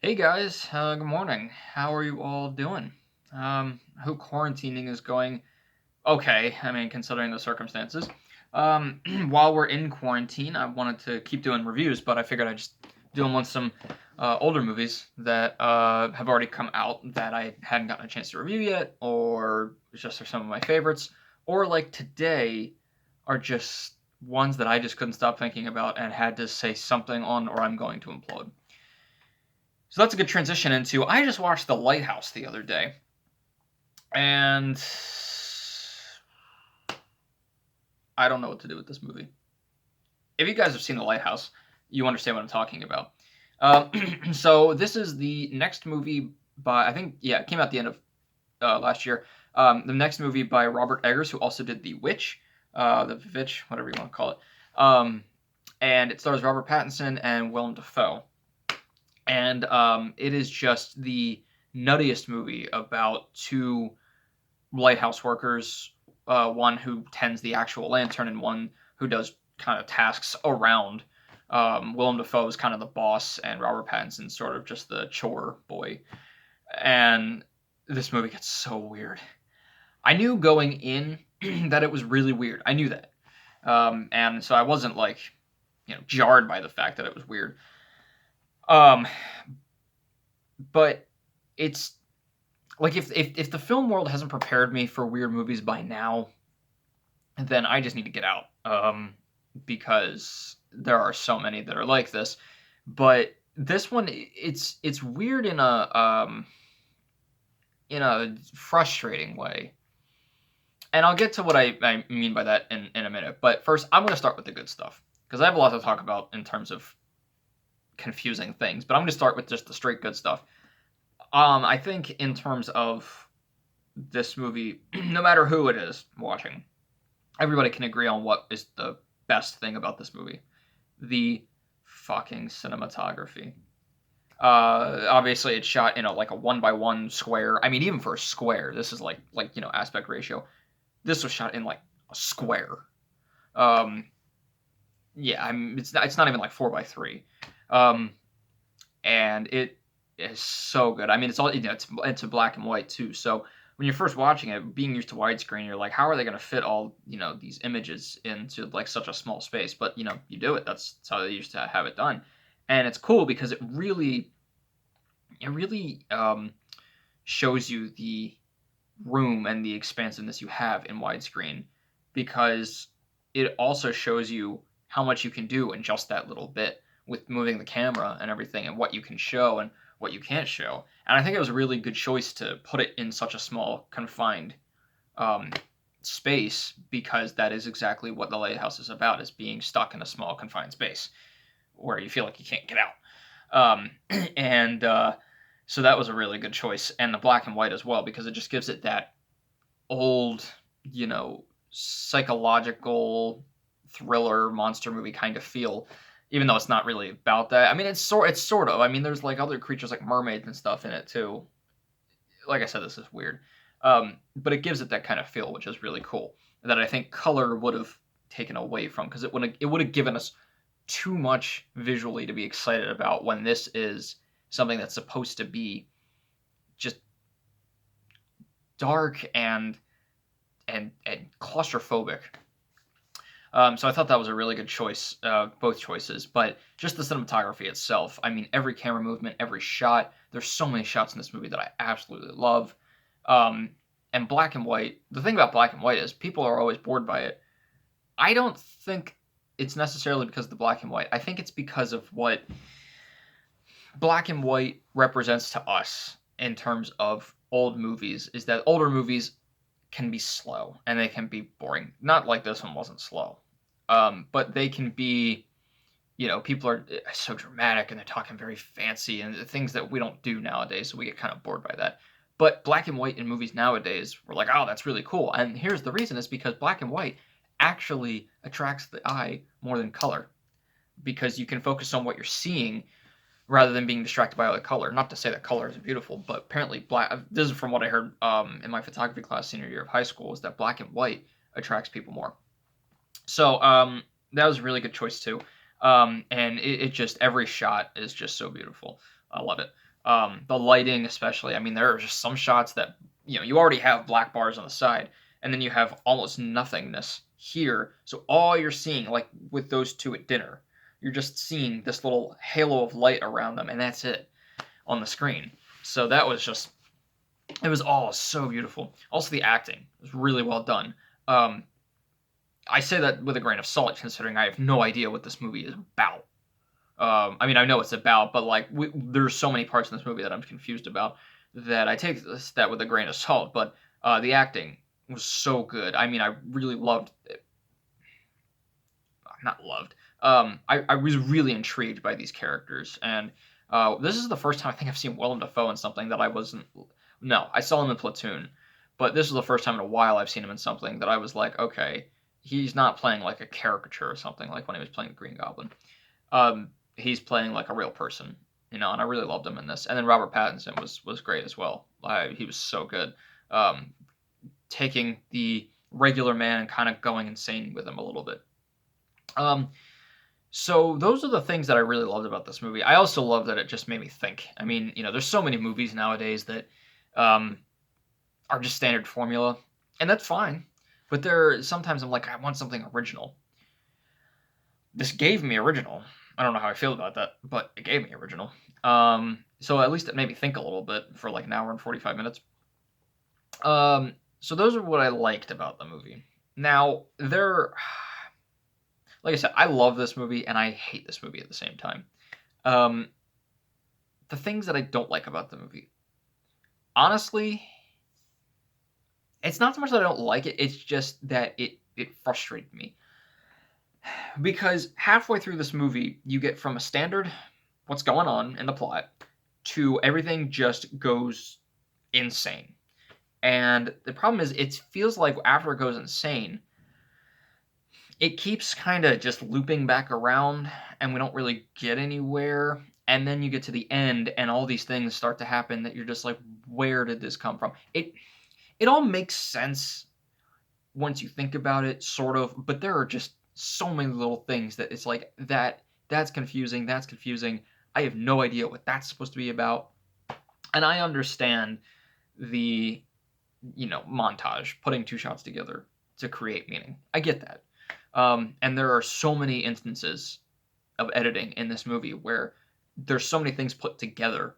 Hey guys, good morning. How are you all doing? Hope quarantining is going okay. I mean, considering the circumstances. While we're in quarantine, I wanted to keep doing reviews, but I figured I'd just do them on some older movies that have already come out that I hadn't gotten a chance to review yet, or just are some of my favorites, or like today are just ones that I just couldn't stop thinking about and had to say something on, or I'm going to implode. So that's a good transition into I just watched The Lighthouse the other day. And I don't know what to do with this movie. If you guys have seen The Lighthouse, you understand what I'm talking about. So this is the next movie by I think it came out the end of last year. The next movie by Robert Eggers, who also did The Witch, the Witch, whatever you want to call it. And it stars Robert Pattinson and Willem Dafoe. And it is just the nuttiest movie about two lighthouse workers, one who tends the actual lantern and one who does kind of tasks around. Willem Dafoe is kind of the boss, and Robert Pattinson's sort of just the chore boy. And this movie gets so weird. I knew going in that it was really weird. I knew that, and so I wasn't like jarred by the fact that it was weird. Um, but it's like if the film world hasn't prepared me for weird movies by now, then I just need to get out. Because there are so many that are like this. But this one, it's weird in a frustrating way. And I'll get to what I mean by that in a minute. But first, I'm going to start with the good stuff because I have a lot to talk about in terms of confusing things. But I'm going to start with just the straight good stuff. I think in terms of this movie, no matter who it is watching, everybody can agree on what is the best thing about this movie: the fucking cinematography. Obviously, it's shot in like a 1 by 1 square. I mean, even for a square, this is like aspect ratio. This was shot in like a square. Um, yeah, it's not even like 4 by 3. Um, and it is so good. I mean, it's all it's a black and white too. So when you're first watching it, being used to widescreen, you're like, how are they going to fit all these images into like such a small space? But you do it. That's how they used to have it done, and it's cool because it really shows you the room and the expansiveness you have in widescreen because it also shows you how much you can do in just that little bit with moving the camera and everything and what you can show and what you can't show. And I think it was a really good choice to put it in such a small, confined um, space because that is exactly what the lighthouse is about: is being stuck in a small, confined space where you feel like you can't get out. And so that was a really good choice, and the black and white as well because it just gives it that old, psychological thriller monster movie kind of feel, even though it's not really about that. I mean, it's sort of. I mean, there's like other creatures like mermaids and stuff in it too. Like I said, this is weird, but it gives it that kind of feel, which is really cool. That I think color would have taken away from because it would have given us too much visually to be excited about when this is something that's supposed to be just dark and claustrophobic. So I thought that was a really good choice, both choices. But just the cinematography itself, I mean, every camera movement, every shot. There's so many shots in this movie that I absolutely love. Um, and black and white. The thing about black and white is people are always bored by it. I don't think it's necessarily because of the black and white. I think it's because of what black and white represents to us in terms of old movies. Is that older movies can be slow and they can be boring. Not like this one wasn't slow, but they can be. People are so dramatic and they're talking very fancy and the things that we don't do nowadays, so we get kind of bored by that. But black and white in movies nowadays, we're like, oh, that's really cool. And here's the reason: is because black and white actually attracts the eye more than color because you can focus on what you're seeing rather than being distracted by all the color. Not to say that color isn't beautiful, but apparently black. This is from what I heard in my photography class senior year of high school: is that black and white attracts people more. So that was a really good choice too. And it just every shot is just so beautiful. I love it. The lighting, especially. I mean, there are just some shots that you already have black bars on the side, and then you have almost nothingness here. So all you're seeing, like with those two at dinner, you're just seeing this little halo of light around them, and that's it on the screen. So that was just, it was all so beautiful. Also, the acting was really well done. Um, I say that with a grain of salt, considering I have no idea what this movie is about. I mean, I know it's about, but like, there's so many parts in this movie that I'm confused about that I take that with a grain of salt. But the acting was so good. I mean, I really loved it. Not loved. I was really intrigued by these characters, and this is the first time I think I've seen Willem Dafoe in something that I wasn't. No, I saw him in Platoon, but this is the first time in a while I've seen him in something that I was like, okay, he's not playing like a caricature or something like when he was playing the Green Goblin. He's playing like a real person, and I really loved him in this. And then Robert Pattinson was great as well. He was so good, taking the regular man and kind of going insane with him a little bit. So those are the things that I really loved about this movie. I also love that it just made me think. I mean, there's so many movies nowadays that um, are just standard formula, and that's fine. But sometimes I'm like, I want something original. This gave me original. I don't know how I feel about that, but it gave me original. So at least it made me think a little bit for like an hour and 45 minutes. So those are what I liked about the movie. Now, like I said, I love this movie and I hate this movie at the same time. Um, the things that I don't like about the movie, honestly, it's not so much that I don't like it, it's just that it frustrated me. Because halfway through this movie, you get from a standard, what's going on in the plot, to everything just goes insane. And the problem is, it feels like after it goes insane, it keeps kind of just looping back around, and we don't really get anywhere. And then you get to the end, and all these things start to happen that you're just like, where did this come from? It all makes sense once you think about it, sort of, but there are just so many little things that it's like that's confusing, that's confusing. I have no idea what that's supposed to be about. And I understand the montage, putting two shots together to create meaning. I get that. And there are so many instances of editing in this movie where there's so many things put together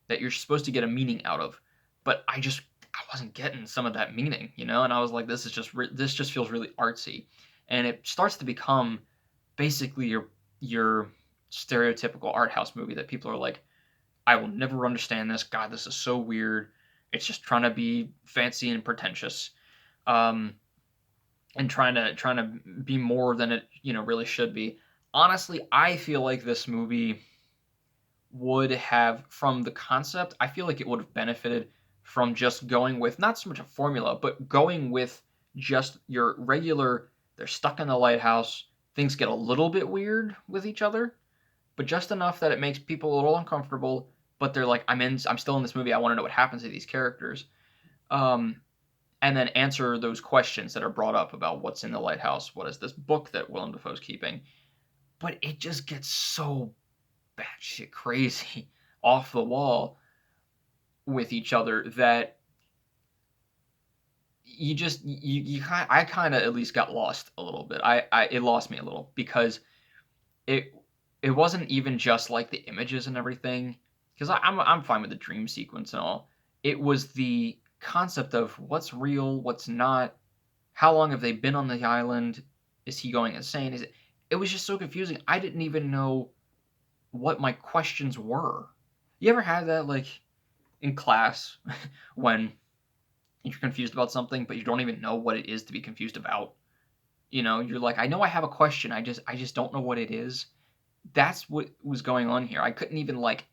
that you're supposed to get a meaning out of, but I wasn't getting some of that meaning, and I was like, this just feels really artsy, and it starts to become basically your stereotypical art house movie that people are like, I will never understand this. God, this is so weird. It's just trying to be fancy and pretentious, and trying to be more than it really should be. Honestly, I feel like this movie would have, from the concept, I feel like it would have benefited from just going with not so much a formula, but going with just your regular, they're stuck in the lighthouse, things get a little bit weird with each other, but just enough that it makes people a little uncomfortable, but they're like, I'm still in this movie, I want to know what happens to these characters. And then answer those questions that are brought up about what's in the lighthouse, what is this book that Willem Dafoe's keeping. But it just gets so batshit crazy off the wall with each other that I kind of at least got lost a little bit. It lost me a little because it it wasn't even just like the images and everything, because I'm fine with the dream sequence and all. It was the concept of what's real, what's not, how long have they been on the island, is he going insane, it was just so confusing. I didn't even know what my questions were. You ever had that, like, in class when you're confused about something, but you don't even know what it is to be confused about? You're like, I know I have a question, I just don't know what it is. That's what was going on here. I couldn't even, like,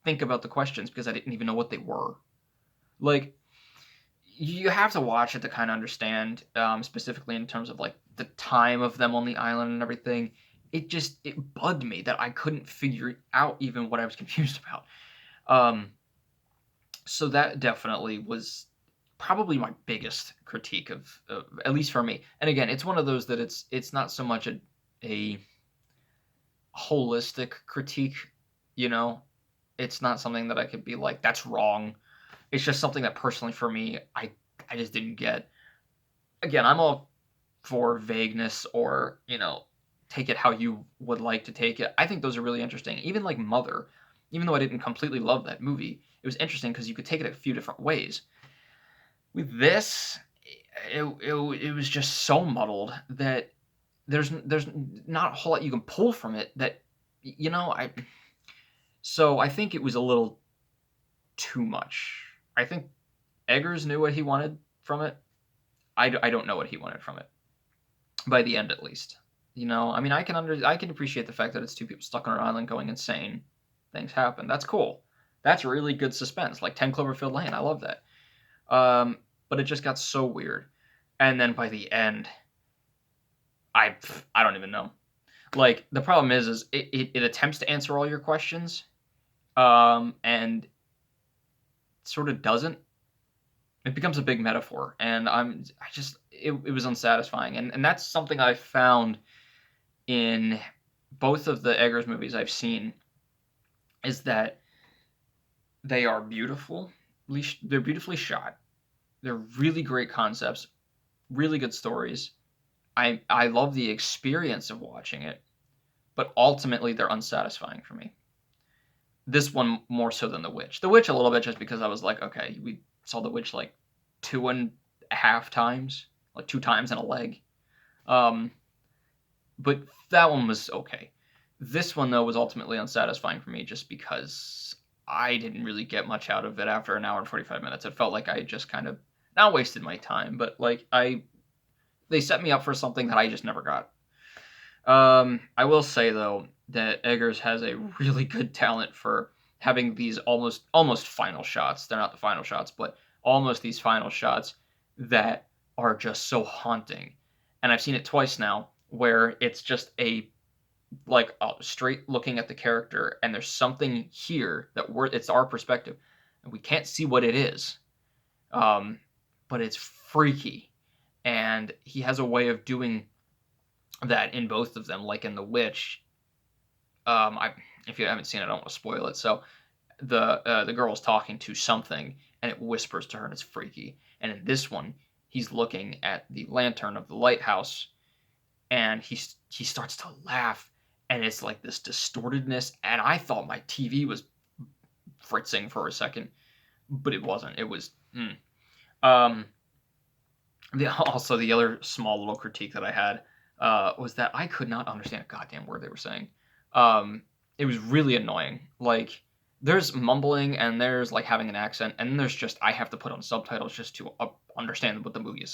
think about the questions because I didn't even know what they were. Like, you have to watch it to kind of understand, specifically in terms of, like, the time of them on the island and everything. It bugged me that I couldn't figure out even what I was confused about. So that definitely was probably my biggest critique of at least for me. And again, it's one of those that it's not so much a holistic critique, you know. It's not something that I could be like, that's wrong. It's just something that personally for me, I just didn't get. Again, I'm all for vagueness or, take it how you would like to take it. I think those are really interesting. Even like Mother, even though I didn't completely love that movie, it was interesting because you could take it a few different ways. With this, it was just so muddled that there's not a whole lot you can pull from it that I so I think it was a little too much. I think Eggers knew what he wanted from it. I don't know what he wanted from it by the end, at least. I mean, I can appreciate the fact that it's two people stuck on an island going insane. Things happen. That's cool. That's really good suspense, like 10 Cloverfield Lane. I love that. Um, but it just got so weird. And then by the end, I don't even know. Like the problem is it attempts to answer all your questions, and sort of doesn't. It becomes a big metaphor, and it was unsatisfying, and that's something I found in both of the Eggers movies I've seen, is that they are beautiful. They're beautifully shot. They're really great concepts, really good stories. I love the experience of watching it, but ultimately they're unsatisfying for me. This one more so than The Witch. The Witch a little bit just because I was like, okay, we saw The Witch like 2.5 times, like 2 times and a leg. Um, but that one was okay. This one though was ultimately unsatisfying for me just because I didn't really get much out of it after an hour and 45 minutes. It felt like I just kind of not wasted my time, but like they set me up for something that I just never got. I will say though that Eggers has a really good talent for having these almost final shots. They're not the final shots, but almost these final shots that are just so haunting. And I've seen it twice now where it's just straight looking at the character and there's something here that it's our perspective and we can't see what it is. Um, but it's freaky. And he has a way of doing that in both of them, like in The Witch. If you haven't seen it, I don't want to spoil it. So the girl is talking to something, and it whispers to her, and it's freaky. And in this one, he's looking at the lantern of the lighthouse, and he starts to laugh, and it's like this distortedness. And I thought my TV was fritzing for a second, but it wasn't. It was. Um, Also, the other small little critique that I had was that I could not understand a goddamn word they were saying. It was really annoying. Like, there's mumbling and there's like having an accent, and then there's just I have to put on subtitles just to understand what the movie is